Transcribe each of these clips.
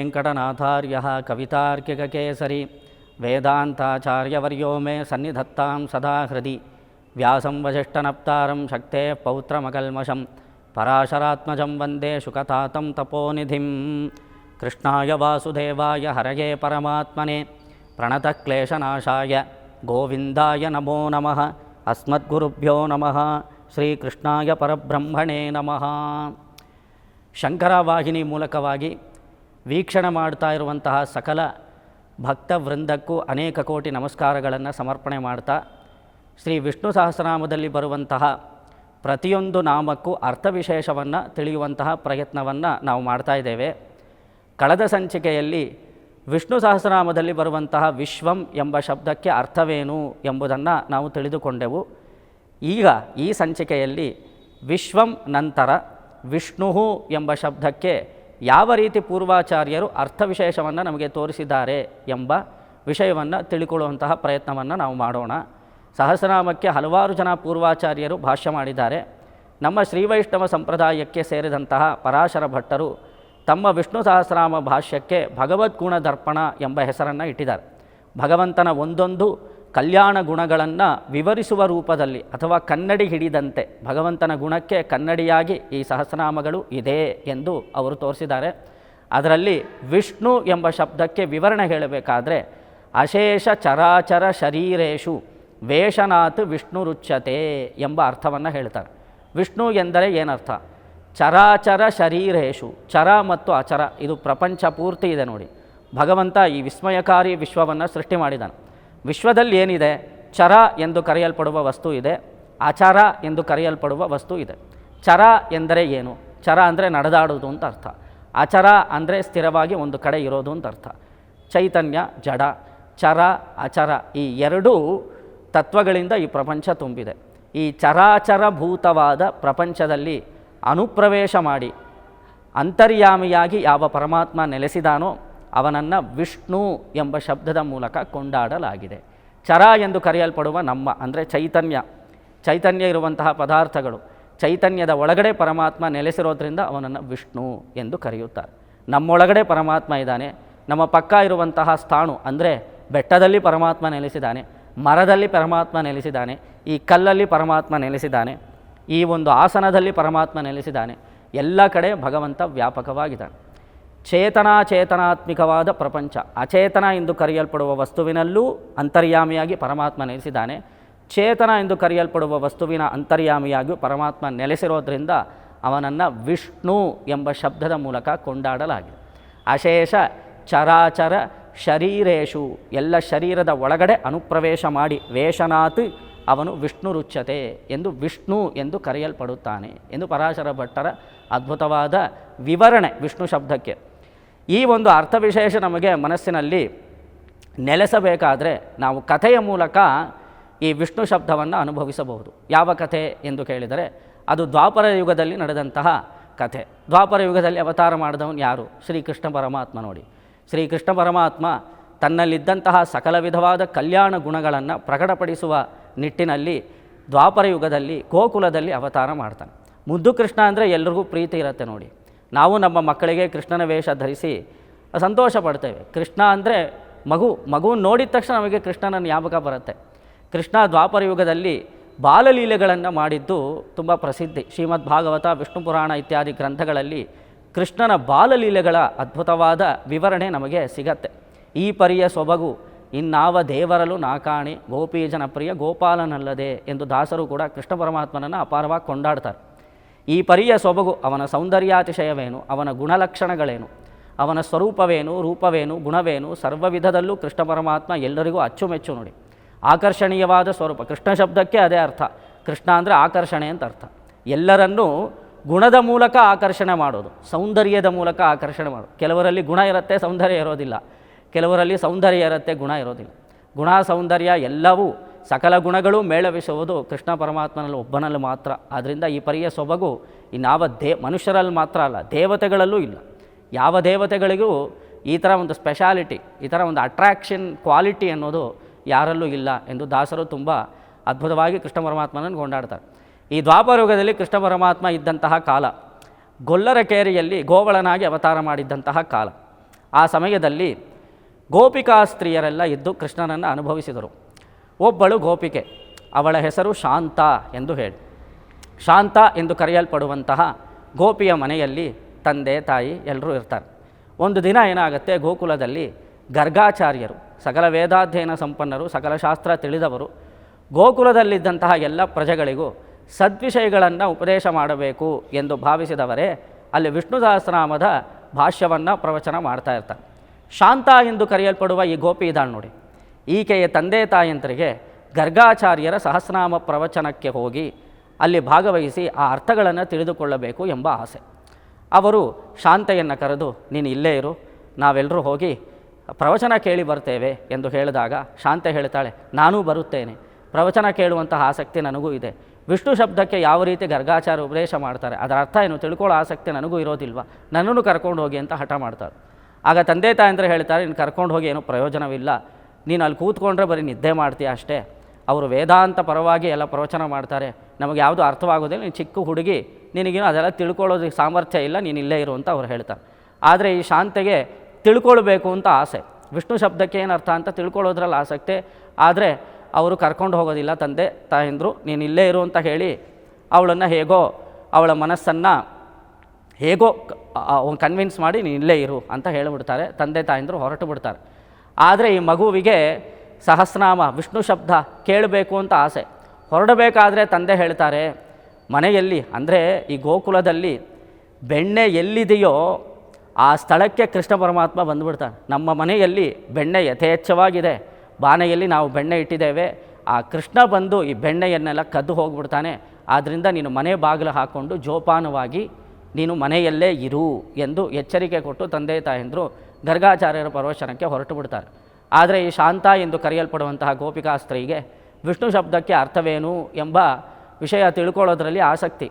ವೆಂಕಟನಾಥಾರ್ಯಃ ಕವಿತಾರ್ಕಿಕಕೇಸರಿ ವೇದಾಂತಾಚಾರ್ಯವರ್ಯೋ ಮೇ ಸನ್ನಿಧತ್ತಾಂ ಸದಾ ಹೃದಿ ವ್ಯಾಸಂ ವಸಿಷ್ಠನಪ್ತಾರಂ ಶಕ್ತೇಃ ಪೌತ್ರಮಕಲ್ಮಷಂ ಪರಾಶರಾತ್ಮಜಂ ವಂದೇ ಶುಕತಾತಂ ತಪೋನಿಧಿಂ ಕೃಷ್ಣಾಯ ವಾಸುದೇವಾಯ ಹರಯೇ ಪರಮಾತ್ಮನೇ ಪ್ರಣತಕ್ಲೇಶನಾಶಾಯ ಗೋವಿಂದಾಯ ನಮೋ ನಮಃ ಅಸ್ಮದ್ಗುರುಭ್ಯೋ ನಮಃ ಶ್ರೀಕೃಷ್ಣಾಯ ಪರಬ್ರಹ್ಮಣೇ ನಮಃ. ಶಂಕರವಾಹಿನಿ ಮೂಲಕವಾಗಿ ವೀಕ್ಷಣೆ ಮಾಡ್ತಾ ಇರುವಂತಹ ಸಕಲ ಭಕ್ತವೃಂದಕ್ಕೂ ಅನೇಕ ಕೋಟಿ ನಮಸ್ಕಾರಗಳನ್ನು ಸಮರ್ಪಣೆ ಮಾಡ್ತಾ, ಶ್ರೀ ವಿಷ್ಣು ಸಹಸ್ರನಾಮದಲ್ಲಿ ಬರುವಂತಹ ಪ್ರತಿಯೊಂದು ನಾಮಕ್ಕೂ ಅರ್ಥವಿಶೇಷವನ್ನು ತಿಳಿಯುವಂತಹ ಪ್ರಯತ್ನವನ್ನು ನಾವು ಮಾಡ್ತಾ ಇದ್ದೇವೆ. ಕಳೆದ ಸಂಚಿಕೆಯಲ್ಲಿ ವಿಷ್ಣು ಸಹಸ್ರನಾಮದಲ್ಲಿ ಬರುವಂತಹ ವಿಶ್ವಂ ಎಂಬ ಶಬ್ದಕ್ಕೆ ಅರ್ಥವೇನು ಎಂಬುದನ್ನು ನಾವು ತಿಳಿದುಕೊಂಡೆವು. ಈಗ ಈ ಸಂಚಿಕೆಯಲ್ಲಿ ವಿಶ್ವಂ ನಂತರ ವಿಷ್ಣು ಎಂಬ ಶಬ್ದಕ್ಕೆ ಯಾವ ರೀತಿ ಪೂರ್ವಾಚಾರ್ಯರು ಅರ್ಥವಿಶೇಷವನ್ನು ನಮಗೆ ತೋರಿಸಿದ್ದಾರೆ ಎಂಬ ವಿಷಯವನ್ನು ತಿಳಿಕೊಳ್ಳುವಂತಹ ಪ್ರಯತ್ನವನ್ನು ನಾವು ಮಾಡೋಣ. ಸಹಸ್ರನಾಮಕ್ಕೆ ಹಲವಾರು ಜನ ಪೂರ್ವಾಚಾರ್ಯರು ಭಾಷ್ಯ ಮಾಡಿದ್ದಾರೆ. ನಮ್ಮ ಶ್ರೀವೈಷ್ಣವ ಸಂಪ್ರದಾಯಕ್ಕೆ ಸೇರಿದಂತಹ ಪರಾಶರ ಭಟ್ಟರು ತಮ್ಮ ವಿಷ್ಣು ಸಹಸ್ರನಾಮ ಭಾಷ್ಯಕ್ಕೆ ಭಗವದ್ಗುಣ ದರ್ಪಣ ಎಂಬ ಹೆಸರನ್ನು ಇಟ್ಟಿದ್ದಾರೆ. ಭಗವಂತನ ಒಂದೊಂದು ಕಲ್ಯಾಣ ಗುಣಗಳನ್ನು ವಿವರಿಸುವ ರೂಪದಲ್ಲಿ ಅಥವಾ ಕನ್ನಡಿ ಹಿಡಿದಂತೆ ಭಗವಂತನ ಗುಣಕ್ಕೆ ಕನ್ನಡಿಯಾಗಿ ಈ ಸಹಸ್ರನಾಮಗಳು ಇದೆ ಎಂದು ಅವರು ತೋರಿಸಿದ್ದಾರೆ. ಅದರಲ್ಲಿ ವಿಷ್ಣು ಎಂಬ ಶಬ್ದಕ್ಕೆ ವಿವರಣೆ ಹೇಳಬೇಕಾದ್ರೆ ಅಶೇಷ ಚರಾಚರ ಶರೀರೇಶು ವೇಷನಾಥ್ ವಿಷ್ಣುರುಚ್ಯತೆ ಎಂಬ ಅರ್ಥವನ್ನು ಹೇಳ್ತಾರೆ. ವಿಷ್ಣು ಎಂದರೆ ಏನರ್ಥ? ಚರಾಚರ ಶರೀರೇಶು, ಚರ ಮತ್ತು ಅಚರ, ಇದು ಪ್ರಪಂಚ ಪೂರ್ತಿ ಇದೆ ನೋಡಿ. ಭಗವಂತ ಈ ವಿಸ್ಮಯಕಾರಿ ವಿಶ್ವವನ್ನು ಸೃಷ್ಟಿ ಮಾಡಿದ್ದಾನೆ. ವಿಶ್ವದಲ್ಲಿ ಏನಿದೆ? ಚರ ಎಂದು ಕರೆಯಲ್ಪಡುವ ವಸ್ತು ಇದೆ, ಅಚರ ಎಂದು ಕರೆಯಲ್ಪಡುವ ವಸ್ತು ಇದೆ. ಚರ ಎಂದರೆ ಏನು? ಚರ ಅಂದರೆ ನಡೆದಾಡುವುದು ಅಂತ ಅರ್ಥ. ಅಚರ ಅಂದರೆ ಸ್ಥಿರವಾಗಿ ಒಂದು ಕಡೆ ಇರೋದು ಅಂತ ಅರ್ಥ. ಚೈತನ್ಯ ಜಡ, ಚರ ಅಚರ ಈ ಎರಡೂ ತತ್ವಗಳಿಂದ ಈ ಪ್ರಪಂಚ ತುಂಬಿದೆ. ಈ ಚರಾಚರಭೂತವಾದ ಪ್ರಪಂಚದಲ್ಲಿ ಅನುಪ್ರವೇಶ ಮಾಡಿ ಅಂತರ್ಯಾಮಿಯಾಗಿ ಯಾವ ಪರಮಾತ್ಮ ನೆಲೆಸಿದಾನೋ ಅವನನ್ನು ವಿಷ್ಣು ಎಂಬ ಶಬ್ದದ ಮೂಲಕ ಕೊಂಡಾಡಲಾಗಿದೆ. ಚರ ಎಂದು ಕರೆಯಲ್ಪಡುವ ನಮ್ಮ ಅಂದರೆ ಚೈತನ್ಯ ಇರುವಂತಹ ಪದಾರ್ಥಗಳು, ಚೈತನ್ಯದ ಒಳಗಡೆ ಪರಮಾತ್ಮ ನೆಲೆಸಿರೋದ್ರಿಂದ ಅವನನ್ನು ವಿಷ್ಣು ಎಂದು ಕರೆಯುತ್ತಾರೆ. ನಮ್ಮೊಳಗಡೆ ಪರಮಾತ್ಮ ಇದ್ದಾನೆ. ನಮ್ಮ ಪಕ್ಕ ಇರುವಂತಹ ಸ್ಥಾಣು ಅಂದರೆ ಬೆಟ್ಟದಲ್ಲಿ ಪರಮಾತ್ಮ ನೆಲೆಸಿದ್ದಾನೆ, ಮರದಲ್ಲಿ ಪರಮಾತ್ಮ ನೆಲೆಸಿದ್ದಾನೆ, ಈ ಕಲ್ಲಲ್ಲಿ ಪರಮಾತ್ಮ ನೆಲೆಸಿದ್ದಾನೆ, ಈ ಒಂದು ಆಸನದಲ್ಲಿ ಪರಮಾತ್ಮ ನೆಲೆಸಿದ್ದಾನೆ. ಎಲ್ಲ ಕಡೆ ಭಗವಂತ ವ್ಯಾಪಕವಾಗಿದ್ದಾನೆ. ಚೇತನಾತ್ಮಿಕವಾದ ಪ್ರಪಂಚ, ಅಚೇತನ ಎಂದು ಕರೆಯಲ್ಪಡುವ ವಸ್ತುವಿನಲ್ಲೂ ಅಂತರ್ಯಾಮಿಯಾಗಿ ಪರಮಾತ್ಮ ನೆಲೆಸಿದ್ದಾನೆ. ಚೇತನ ಎಂದು ಕರೆಯಲ್ಪಡುವ ವಸ್ತುವಿನ ಅಂತರ್ಯಾಮಿಯಾಗಿಯೂ ಪರಮಾತ್ಮ ನೆಲೆಸಿರೋದ್ರಿಂದ ಅವನನ್ನು ವಿಷ್ಣು ಎಂಬ ಶಬ್ದದ ಮೂಲಕ ಕೊಂಡಾಡಲಾಗಿದೆ. ಅಶೇಷ ಚರಾಚರ ಶರೀರೇಶು, ಎಲ್ಲ ಶರೀರದ ಒಳಗಡೆ ಅನುಪ್ರವೇಶ ಮಾಡಿ ವೇಷನಾಥ್ ಅವನು ವಿಷ್ಣುರುಚ್ಯತೆ ಎಂದು ವಿಷ್ಣು ಎಂದು ಕರೆಯಲ್ಪಡುತ್ತಾನೆ ಎಂದು ಪರಾಶರ ಭಟ್ಟರ ಅದ್ಭುತವಾದ ವಿವರಣೆ ವಿಷ್ಣು ಶಬ್ದಕ್ಕೆ. ಈ ಒಂದು ಅರ್ಥವಿಶೇಷ ನಮಗೆ ಮನಸ್ಸಿನಲ್ಲಿ ನೆಲೆಸಬೇಕಾದರೆ ನಾವು ಕಥೆಯ ಮೂಲಕ ಈ ವಿಷ್ಣು ಶಬ್ದವನ್ನು ಅನುಭವಿಸಬಹುದು. ಯಾವ ಕಥೆ ಎಂದು ಕೇಳಿದರೆ ಅದು ದ್ವಾಪರ ಯುಗದಲ್ಲಿ ನಡೆದಂತಹ ಕಥೆ. ದ್ವಾಪರ ಯುಗದಲ್ಲಿ ಅವತಾರ ಮಾಡಿದವನು ಯಾರು? ಶ್ರೀಕೃಷ್ಣ ಪರಮಾತ್ಮ. ನೋಡಿ, ಶ್ರೀಕೃಷ್ಣ ಪರಮಾತ್ಮ ತನ್ನಲ್ಲಿದ್ದಂತಹ ಸಕಲ ವಿಧವಾದ ಕಲ್ಯಾಣ ಗುಣಗಳನ್ನು ಪ್ರಕಟಪಡಿಸುವ ನಿಟ್ಟಿನಲ್ಲಿ ದ್ವಾಪರ ಯುಗದಲ್ಲಿ ಗೋಕುಲದಲ್ಲಿ ಅವತಾರ ಮಾಡ್ತಾನೆ. ಮುದ್ದು ಕೃಷ್ಣ ಅಂದರೆ ಎಲ್ರಿಗೂ ಪ್ರೀತಿ ಇರುತ್ತೆ ನೋಡಿ. ನಾವು ನಮ್ಮ ಮಕ್ಕಳಿಗೆ ಕೃಷ್ಣನ ವೇಷ ಧರಿಸಿ ಸಂತೋಷ ಪಡ್ತೇವೆ. ಕೃಷ್ಣ ಅಂದರೆ ಮಗುವನ್ನು ನೋಡಿದ ತಕ್ಷಣ ನಮಗೆ ಕೃಷ್ಣನ ಜ್ಞಾಪಕ ಬರುತ್ತೆ. ಕೃಷ್ಣ ದ್ವಾಪರ ಯುಗದಲ್ಲಿ ಬಾಲಲೀಲೆಗಳನ್ನು ಮಾಡಿದ್ದು ತುಂಬ ಪ್ರಸಿದ್ಧಿ. ಶ್ರೀಮದ್ ಭಾಗವತ, ವಿಷ್ಣು ಪುರಾಣ ಇತ್ಯಾದಿ ಗ್ರಂಥಗಳಲ್ಲಿ ಕೃಷ್ಣನ ಬಾಲಲೀಲೆಗಳ ಅದ್ಭುತವಾದ ವಿವರಣೆ ನಮಗೆ ಸಿಗತ್ತೆ. ಈ ಪರಿಯ ಸೊಬಗು ಇನ್ನಾವ ದೇವರಲು ನಾಕಾಣಿ ಗೋಪೀ ಜನಪ್ರಿಯ ಗೋಪಾಲನಲ್ಲದೆ ಎಂದು ದಾಸರು ಕೂಡ ಕೃಷ್ಣ ಪರಮಾತ್ಮನನ್ನು ಅಪಾರವಾಗಿ ಕೊಂಡಾಡ್ತಾರೆ. ಈ ಪರಿಯ ಸೊಬಗು, ಅವನ ಸೌಂದರ್ಯಾತಿಶಯವೇನು, ಅವನ ಗುಣಲಕ್ಷಣಗಳೇನು, ಅವನ ಸ್ವರೂಪವೇನು, ರೂಪವೇನು, ಗುಣವೇನು, ಸರ್ವವಿಧದಲ್ಲೂ ಕೃಷ್ಣ ಪರಮಾತ್ಮ ಎಲ್ಲರಿಗೂ ಅಚ್ಚುಮೆಚ್ಚು ನೋಡಿ. ಆಕರ್ಷಣೀಯವಾದ ಸ್ವರೂಪ. ಕೃಷ್ಣ ಶಬ್ದಕ್ಕೆ ಅದೇ ಅರ್ಥ. ಕೃಷ್ಣ ಅಂದರೆ ಆಕರ್ಷಣೆ ಅಂತ ಅರ್ಥ. ಎಲ್ಲರನ್ನೂ ಗುಣದ ಮೂಲಕ ಆಕರ್ಷಣೆ ಮಾಡೋದು, ಸೌಂದರ್ಯದ ಮೂಲಕ ಆಕರ್ಷಣೆ ಮಾಡೋದು. ಕೆಲವರಲ್ಲಿ ಗುಣ ಇರುತ್ತೆ, ಸೌಂದರ್ಯ ಇರೋದಿಲ್ಲ. ಕೆಲವರಲ್ಲಿ ಸೌಂದರ್ಯ ಇರುತ್ತೆ, ಗುಣ ಇರೋದಿಲ್ಲ. ಗುಣ ಸೌಂದರ್ಯ ಎಲ್ಲವೂ ಸಕಲ ಗುಣಗಳು ಮೇಳವಿಸುವುದು ಕೃಷ್ಣ ಪರಮಾತ್ಮನಲ್ಲಿ ಒಬ್ಬನಲ್ಲಿ ಮಾತ್ರ. ಆದ್ದರಿಂದ ಈ ಪರಿಯ ಸೊಬಗು ಇನ್ನಾವ ಮನುಷ್ಯರಲ್ಲಿ ಮಾತ್ರ ಅಲ್ಲ, ದೇವತೆಗಳಲ್ಲೂ ಇಲ್ಲ. ಯಾವ ದೇವತೆಗಳಿಗೂ ಈ ಥರ ಒಂದು ಸ್ಪೆಷಾಲಿಟಿ, ಈ ಥರ ಒಂದು ಅಟ್ರಾಕ್ಷನ್ ಕ್ವಾಲಿಟಿ ಅನ್ನೋದು ಯಾರಲ್ಲೂ ಇಲ್ಲ ಎಂದು ದಾಸರು ತುಂಬ ಅದ್ಭುತವಾಗಿ ಕೃಷ್ಣ ಪರಮಾತ್ಮನನ್ನು ಕೊಂಡಾಡ್ತಾರೆ. ಈ ದ್ವಾಪರ ಯುಗದಲ್ಲಿ ಕೃಷ್ಣ ಪರಮಾತ್ಮ ಇದ್ದಂತಹ ಕಾಲ, ಗೊಲ್ಲರ ಕೇರಿಯಲ್ಲಿ ಗೋವಳನಾಗಿ ಅವತಾರ ಮಾಡಿದ್ದಂತಹ ಕಾಲ. ಆ ಸಮಯದಲ್ಲಿ ಗೋಪಿಕಾ ಸ್ತ್ರೀಯರೆಲ್ಲ ಇದ್ದು ಕೃಷ್ಣನನ್ನು ಅನುಭವಿಸಿದರು. ಒಬ್ಬಳು ಗೋಪಿಕೆ, ಅವಳ ಹೆಸರು ಶಾಂತ ಎಂದು ಹೇಳಿ. ಶಾಂತ ಎಂದು ಕರೆಯಲ್ಪಡುವಂತಹ ಗೋಪಿಯ ಮನೆಯಲ್ಲಿ ತಂದೆ ತಾಯಿ ಎಲ್ಲರೂ ಇರ್ತಾರೆ. ಒಂದು ದಿನ ಏನಾಗುತ್ತೆ, ಗೋಕುಲದಲ್ಲಿ ಗರ್ಗಾಚಾರ್ಯರು, ಸಕಲ ವೇದಾಧ್ಯಯನ ಸಂಪನ್ನರು, ಸಕಲ ಶಾಸ್ತ್ರ ತಿಳಿದವರು, ಗೋಕುಲದಲ್ಲಿದ್ದಂತಹ ಎಲ್ಲ ಪ್ರಜೆಗಳಿಗೂ ಸದ್ವಿಷಯಗಳನ್ನು ಉಪದೇಶ ಮಾಡಬೇಕು ಎಂದು ಭಾವಿಸಿದವರೇ ಅಲ್ಲಿ ವಿಷ್ಣು ಸಹಸ್ರನಾಮದ ಭಾಷ್ಯವನ್ನು ಪ್ರವಚನ ಮಾಡ್ತಾ ಇರ್ತಾರೆ. ಶಾಂತ ಎಂದು ಕರೆಯಲ್ಪಡುವ ಈ ಗೋಪಿ ಇದ್ದಾಳೆ ನೋಡಿ, ಈಕೆಯ ತಂದೆ ತಾಯಂತರಿಗೆ ಗರ್ಗಾಚಾರ್ಯರ ಸಹಸ್ರನಾಮ ಪ್ರವಚನಕ್ಕೆ ಹೋಗಿ ಅಲ್ಲಿ ಭಾಗವಹಿಸಿ ಆ ಅರ್ಥಗಳನ್ನು ತಿಳಿದುಕೊಳ್ಳಬೇಕು ಎಂಬ ಆಸೆ. ಅವರು ಶಾಂತೆಯನ್ನು ಕರೆದು, ನೀನು ಇಲ್ಲೇ ಇರು, ನಾವೆಲ್ಲರೂ ಹೋಗಿ ಪ್ರವಚನ ಕೇಳಿ ಬರ್ತೇವೆ ಎಂದು ಹೇಳಿದಾಗ ಶಾಂತೆ ಹೇಳ್ತಾಳೆ, ನಾನೂ ಬರುತ್ತೇನೆ, ಪ್ರವಚನ ಕೇಳುವಂತಹ ಆಸಕ್ತಿ ನನಗೂ ಇದೆ. ವಿಷ್ಣು ಶಬ್ದಕ್ಕೆ ಯಾವ ರೀತಿ ಗರ್ಗಾಚಾರ್ಯ ಉಪದೇಶ ಮಾಡ್ತಾರೆ ಅದರ ಅರ್ಥ ಏನು ತಿಳ್ಕೊಳ್ಳೋ ಆಸಕ್ತಿ ನನಗೂ ಇರೋದಿಲ್ವ, ನನ್ನನ್ನು ಕರ್ಕೊಂಡು ಹೋಗಿ ಅಂತ ಹಠ ಮಾಡ್ತಾರೆ. ಆಗ ತಂದೆ ತಾಯಂದ್ರೆ ಹೇಳ್ತಾರೆ, ನೀನು ಕರ್ಕೊಂಡು ಹೋಗಿ ಏನೂ ಪ್ರಯೋಜನವಿಲ್ಲ, ನೀನು ಅಲ್ಲಿ ಕೂತ್ಕೊಂಡ್ರೆ ಬರೀ ನಿದ್ದೆ ಮಾಡ್ತೀಯ ಅಷ್ಟೇ. ಅವರು ವೇದಾಂತ ಪರವಾಗಿ ಎಲ್ಲ ಪ್ರವಚನ ಮಾಡ್ತಾರೆ, ನಮಗೆ ಯಾವುದು ಅರ್ಥವಾಗೋದಿಲ್ಲ, ನೀನು ಚಿಕ್ಕ ಹುಡುಗಿ, ನಿನಗೇನು ಅದೆಲ್ಲ ತಿಳ್ಕೊಳ್ಳೋದಕ್ಕೆ ಸಾಮರ್ಥ್ಯ ಇಲ್ಲ, ನೀನು ಇಲ್ಲೇ ಇರು ಅಂತ ಅವ್ರು ಹೇಳ್ತಾರೆ. ಆದರೆ ಈ ಶಾಂತೆಗೆ ತಿಳ್ಕೊಳ್ಬೇಕು ಅಂತ ಆಸೆ, ವಿಷ್ಣು ಶಬ್ದಕ್ಕೆ ಏನು ಅರ್ಥ ಅಂತ ತಿಳ್ಕೊಳ್ಳೋದ್ರಲ್ಲಿ ಆಸಕ್ತಿ. ಆದರೆ ಅವರು ಕರ್ಕೊಂಡು ಹೋಗೋದಿಲ್ಲ ತಂದೆ ತಾಯಂದರು, ನೀನು ಇಲ್ಲೇ ಇರು ಅಂತ ಹೇಳಿ ಅವಳನ್ನು ಹೇಗೋ ಅವಳ ಮನಸ್ಸನ್ನು ಹೇಗೋ ಕನ್ವಿನ್ಸ್ ಮಾಡಿ ನೀನು ಇಲ್ಲೇ ಇರು ಅಂತ ಹೇಳಿಬಿಡ್ತಾರೆ. ತಂದೆ ತಾಯಂದರು ಹೊರಟು ಬಿಡ್ತಾರೆ. ಆದರೆ ಈ ಮಗುವಿಗೆ ಸಹಸ್ರನಾಮ ವಿಷ್ಣು ಶಬ್ದ ಕೇಳಬೇಕು ಅಂತ ಆಸೆ. ಹೊರಡಬೇಕಾದ್ರೆ ತಂದೆ ಹೇಳ್ತಾರೆ, ಮನೆಯಲ್ಲಿ ಅಂದರೆ ಈ ಗೋಕುಲದಲ್ಲಿ ಬೆಣ್ಣೆ ಎಲ್ಲಿದೆಯೋ ಆ ಸ್ಥಳಕ್ಕೆ ಕೃಷ್ಣ ಪರಮಾತ್ಮ ಬಂದುಬಿಡ್ತಾನೆ. ನಮ್ಮ ಮನೆಯಲ್ಲಿ ಬೆಣ್ಣೆ ಯಥೇಚ್ಛವಾಗಿದೆ, ಬಾನೆಯಲ್ಲಿ ನಾವು ಬೆಣ್ಣೆ ಇಟ್ಟಿದ್ದೇವೆ, ಆ ಕೃಷ್ಣ ಬಂದು ಈ ಬೆಣ್ಣೆಯನ್ನೆಲ್ಲ ಕದ್ದು ಹೋಗಿಬಿಡ್ತಾನೆ. ಆದ್ದರಿಂದ ನೀನು ಮನೆ ಬಾಗಿಲು ಹಾಕ್ಕೊಂಡು ಜೋಪಾನವಾಗಿ ನೀನು ಮನೆಯಲ್ಲೇ ಇರು ಎಂದು ಎಚ್ಚರಿಕೆ ಕೊಟ್ಟು ತಂದೆ ತಾಯಂದರು ಗರ್ಗಾಚಾರ್ಯರ ಪ್ರವಚನಕ್ಕೆ ಹೊರಟು ಬಿಡ್ತಾರೆ. ಆದರೆ ಈ ಶಾಂತ ಎಂದು ಕರೆಯಲ್ಪಡುವಂತಹ ಗೋಪಿಕಾ ಸ್ತ್ರೀಗೆ ವಿಷ್ಣು ಶಬ್ದಕ್ಕೆ ಅರ್ಥವೇನು ಎಂಬ ವಿಷಯ ತಿಳ್ಕೊಳ್ಳೋದ್ರಲ್ಲಿ ಆಸಕ್ತಿ.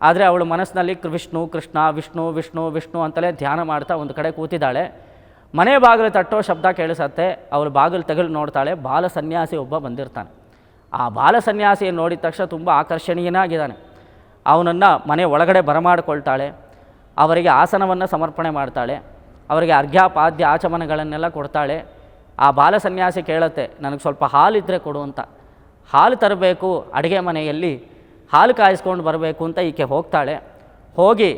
ಆದರೆ ಅವಳು ಮನಸ್ಸಿನಲ್ಲಿ ವಿಷ್ಣು ಕೃಷ್ಣ ವಿಷ್ಣು ವಿಷ್ಣು ವಿಷ್ಣು ಅಂತಲೇ ಧ್ಯಾನ ಮಾಡ್ತಾ ಒಂದು ಕಡೆ ಕೂತಿದ್ದಾಳೆ. ಮನೆ ಬಾಗಿಲು ತಟ್ಟೋ ಶಬ್ದ ಕೇಳಿಸತ್ತೆ. ಅವಳು ಬಾಗಿಲು ತೆಗೆದು ನೋಡ್ತಾಳೆ, ಬಾಲ ಸನ್ಯಾಸಿ ಒಬ್ಬ ಬಂದಿರ್ತಾನೆ. ಆ ಬಾಲ ಸನ್ಯಾಸಿಯನ್ನು ನೋಡಿದ ತಕ್ಷಣ ತುಂಬ ಆಕರ್ಷಣೀಯನಾಗಿದ್ದಾನೆ. ಅವನನ್ನು ಮನೆ ಒಳಗಡೆ ಬರಮಾಡಿಕೊಳ್ತಾಳೆ, ಅವರಿಗೆ ಆಸನವನ್ನು ಸಮರ್ಪಣೆ ಮಾಡ್ತಾಳೆ, ಅವರಿಗೆ ಅರ್ಘ್ಯ ಪಾದ್ಯ ಆಚಮನಗಳನ್ನೆಲ್ಲ ಕೊಡ್ತಾಳೆ. ಆ ಬಾಲ ಸನ್ಯಾಸಿ ಕೇಳುತ್ತೆ, ನನಗೆ ಸ್ವಲ್ಪ ಹಾಲಿದ್ದರೆ ಕೊಡು ಅಂತ. ಹಾಲು ತರಬೇಕು, ಅಡುಗೆ ಮನೆಯಲ್ಲಿ ಹಾಲು ಕಾಯಿಸ್ಕೊಂಡು ಬರಬೇಕು ಅಂತ ಈಕೆ ಹೋಗ್ತಾಳೆ. ಹೋಗಿ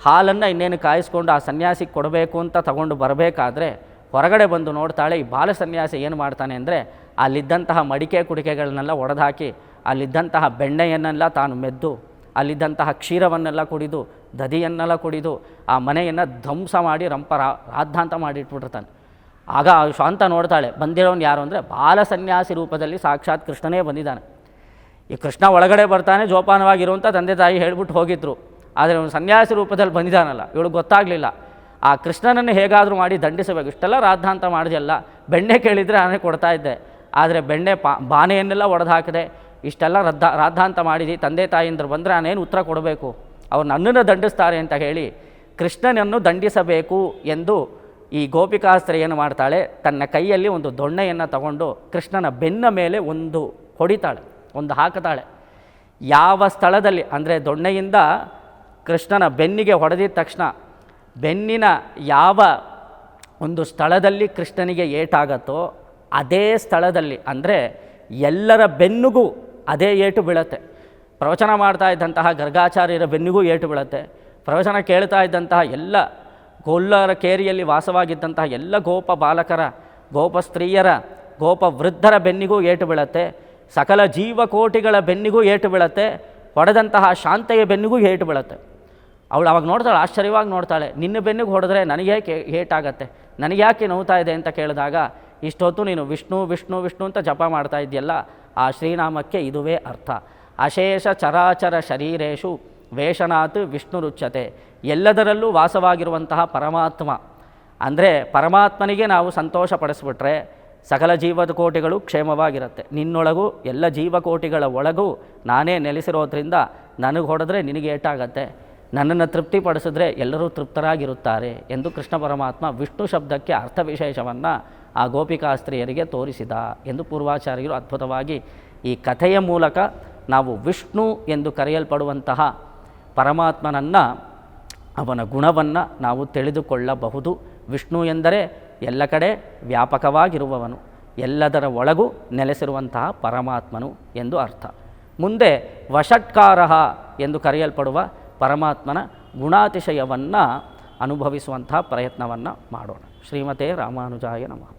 ಹಾಲನ್ನು ಇನ್ನೇನು ಕಾಯಿಸ್ಕೊಂಡು ಆ ಸನ್ಯಾಸಿಗೆ ಕೊಡಬೇಕು ಅಂತ ತಗೊಂಡು ಬರಬೇಕಾದ್ರೆ ಹೊರಗಡೆ ಬಂದು ನೋಡ್ತಾಳೆ, ಈ ಬಾಲ ಸನ್ಯಾಸಿ ಏನು ಮಾಡ್ತಾನೆ ಅಂದರೆ ಅಲ್ಲಿದ್ದಂತಹ ಮಡಿಕೆ ಕುಡಿಕೆಗಳನ್ನೆಲ್ಲ ಒಡೆದಾಕಿ ಅಲ್ಲಿದ್ದಂತಹ ಬೆಣ್ಣೆಯನ್ನೆಲ್ಲ ತಾನು ಮೆದ್ದು ಅಲ್ಲಿದ್ದಂತಹ ಕ್ಷೀರವನ್ನೆಲ್ಲ ಕುಡಿದು ದಧಿಯನ್ನೆಲ್ಲ ಕುಡಿದು ಆ ಮನೆಯನ್ನು ಧ್ವಂಸ ಮಾಡಿ ರಾದ್ಧಾಂತ ಮಾಡಿಟ್ಬಿಟ್ಟಿರ್ತಾನೆ. ಆಗ ಶಾಂತ ನೋಡ್ತಾಳೆ, ಬಂದಿರೋನು ಯಾರು ಅಂದರೆ ಬಾಲ ಸನ್ಯಾಸಿ ರೂಪದಲ್ಲಿ ಸಾಕ್ಷಾತ್ ಕೃಷ್ಣನೇ ಬಂದಿದ್ದಾನೆ. ಈ ಕೃಷ್ಣ ಒಳಗಡೆ ಬರ್ತಾನೆ, ಜೋಪಾನವಾಗಿರುವಂಥ ತಂದೆ ತಾಯಿ ಹೇಳ್ಬಿಟ್ಟು ಹೋಗಿದ್ರು. ಆದರೆ ಅವನು ಸನ್ಯಾಸಿ ರೂಪದಲ್ಲಿ ಬಂದಿದ್ದಾನಲ್ಲ, ಇವಳು ಗೊತ್ತಾಗಲಿಲ್ಲ. ಆ ಕೃಷ್ಣನನ್ನು ಹೇಗಾದರೂ ಮಾಡಿ ದಂಡಿಸಬೇಕು. ಇಷ್ಟೆಲ್ಲ ರಾದ್ಧಾಂತ ಮಾಡಿದೆಲ್ಲ, ಬೆಣ್ಣೆ ಕೇಳಿದರೆ ನಾನೇ ಕೊಡ್ತಾ ಇದ್ದೆ, ಆದರೆ ಬೆಣ್ಣೆ ಬಾನೆಯನ್ನೆಲ್ಲ ಒಡೆದು ಹಾಕಿದೆ, ಇಷ್ಟೆಲ್ಲ ರಾದ್ಧಾಂತ ಮಾಡಿದಿ, ತಂದೆ ತಾಯಿಯಂದ್ರು ಬಂದರೆ ನಾನೇನು ಉತ್ತರ ಕೊಡಬೇಕು, ಅವ್ರು ನನ್ನನ್ನು ದಂಡಿಸ್ತಾರೆ ಅಂತ ಹೇಳಿ ಕೃಷ್ಣನನ್ನು ದಂಡಿಸಬೇಕು ಎಂದು ಈ ಗೋಪಿಕಾಸ್ತ್ರೀ ಏನು ಮಾಡ್ತಾಳೆ, ತನ್ನ ಕೈಯಲ್ಲಿ ಒಂದು ದೊಣ್ಣೆಯನ್ನು ತಗೊಂಡು ಕೃಷ್ಣನ ಬೆನ್ನ ಮೇಲೆ ಒಂದು ಹೊಡಿತಾಳೆ, ಒಂದು ಹಾಕುತ್ತಾಳೆ. ಯಾವ ಸ್ಥಳದಲ್ಲಿ ಅಂದರೆ ದೊಣ್ಣೆಯಿಂದ ಕೃಷ್ಣನ ಬೆನ್ನಿಗೆ ಹೊಡೆದಿದ ತಕ್ಷಣ ಬೆನ್ನಿನ ಯಾವ ಒಂದು ಸ್ಥಳದಲ್ಲಿ ಕೃಷ್ಣನಿಗೆ ಏಟಾಗತ್ತೋ ಅದೇ ಸ್ಥಳದಲ್ಲಿ ಅಂದರೆ ಎಲ್ಲರ ಬೆನ್ನಿಗೂ ಅದೇ ಏಟು ಬೀಳುತ್ತೆ. ಪ್ರವಚನ ಮಾಡ್ತಾ ಇದ್ದಂತಹ ಗರ್ಗಾಚಾರ್ಯರ ಬೆನ್ನಿಗೂ ಏಟು ಬೀಳುತ್ತೆ. ಪ್ರವಚನ ಕೇಳ್ತಾ ಇದ್ದಂತಹ ಎಲ್ಲ ಗೊಲ್ಲರ ಕೇರಿಯಲ್ಲಿ ವಾಸವಾಗಿದ್ದಂತಹ ಎಲ್ಲ ಗೋಪ ಬಾಲಕರ, ಗೋಪ ಸ್ತ್ರೀಯರ, ಗೋಪ ವೃದ್ಧರ ಬೆನ್ನಿಗೂ ಏಟು ಬೀಳುತ್ತೆ. ಸಕಲ ಜೀವಕೋಟಿಗಳ ಬೆನ್ನಿಗೂ ಏಟು ಬೀಳುತ್ತೆ. ಹೊಡೆದಂತಹ ಶಾಂತೆಯ ಬೆನ್ನಿಗೂ ಏಟು ಬೀಳುತ್ತೆ. ಅವಳು ಅವಾಗ ನೋಡ್ತಾಳೆ, ಆಶ್ಚರ್ಯವಾಗಿ ನೋಡ್ತಾಳೆ, ನಿನ್ನ ಬೆನ್ನಿಗೆ ಹೊಡೆದ್ರೆ ನನಗೇಕೆ ಏಟಾಗತ್ತೆ, ನನಗ್ಯಾಕೆ ನೋವ್ತಾ ಇದೆ ಅಂತ ಕೇಳಿದಾಗ, ಇಷ್ಟೊತ್ತು ನೀನು ವಿಷ್ಣು ವಿಷ್ಣು ವಿಷ್ಣು ಅಂತ ಜಪ ಮಾಡ್ತಾ ಇದೆಯಲ್ಲ, ಆ ಶ್ರೀನಾಮಕ್ಕೆ ಇದುವೇ ಅರ್ಥ. ಅಶೇಷ ಚರಾಚರ ಶರೀರೇಶು ವೇಷನಾತ್ ವಿಷ್ಣು ರುಚ್ಯತೆ. ಎಲ್ಲದರಲ್ಲೂ ವಾಸವಾಗಿರುವಂತಹ ಪರಮಾತ್ಮ ಅಂದರೆ ಪರಮಾತ್ಮನಿಗೆ ನಾವು ಸಂತೋಷ ಪಡಿಸ್ಬಿಟ್ರೆ ಸಕಲ ಜೀವಕೋಟಿಗಳು ಕ್ಷೇಮವಾಗಿರುತ್ತೆ. ನಿನ್ನೊಳಗೂ ಎಲ್ಲ ಜೀವಕೋಟಿಗಳ ಒಳಗೂ ನಾನೇ ನೆಲೆಸಿರೋದ್ರಿಂದ ನನಗೆ ಹೊಡೆದ್ರೆ ನಿನಗೆ ಏಟಾಗತ್ತೆ, ನನ್ನನ್ನು ತೃಪ್ತಿಪಡಿಸಿದ್ರೆ ಎಲ್ಲರೂ ತೃಪ್ತರಾಗಿರುತ್ತಾರೆ ಎಂದು ಕೃಷ್ಣ ಪರಮಾತ್ಮ ವಿಷ್ಣು ಶಬ್ದಕ್ಕೆ ಅರ್ಥ ವಿಶೇಷವನ್ನು ಆ ಗೋಪಿಕಾಸ್ತ್ರೀಯರಿಗೆ ತೋರಿಸಿದ ಎಂದು ಪೂರ್ವಾಚಾರ್ಯರು ಅದ್ಭುತವಾಗಿ ಈ ಕಥೆಯ ಮೂಲಕ ನಾವು ವಿಷ್ಣು ಎಂದು ಕರೆಯಲ್ಪಡುವಂತಹ ಪರಮಾತ್ಮನನ್ನು, ಅವನ ಗುಣವನ್ನು ನಾವು ತಿಳಿದುಕೊಳ್ಳಬಹುದು ವಿಷ್ಣು ಎಂದರೆ ಎಲ್ಲ ಕಡೆ ವ್ಯಾಪಕವಾಗಿರುವವನು, ಎಲ್ಲದರ ಒಳಗೂ ನೆಲೆಸಿರುವಂತಹ ಪರಮಾತ್ಮನು ಎಂದು ಅರ್ಥ. ಮುಂದೆ ವಷಟ್ಕಾರ ಎಂದು ಕರೆಯಲ್ಪಡುವ ಪರಮಾತ್ಮನ ಗುಣಾತಿಶಯವನ್ನು ಅನುಭವಿಸುವಂತಹ ಪ್ರಯತ್ನವನ್ನು ಮಾಡೋಣ. ಶ್ರೀಮತೆ ರಾಮಾನುಜಾಯ ನಮಃ.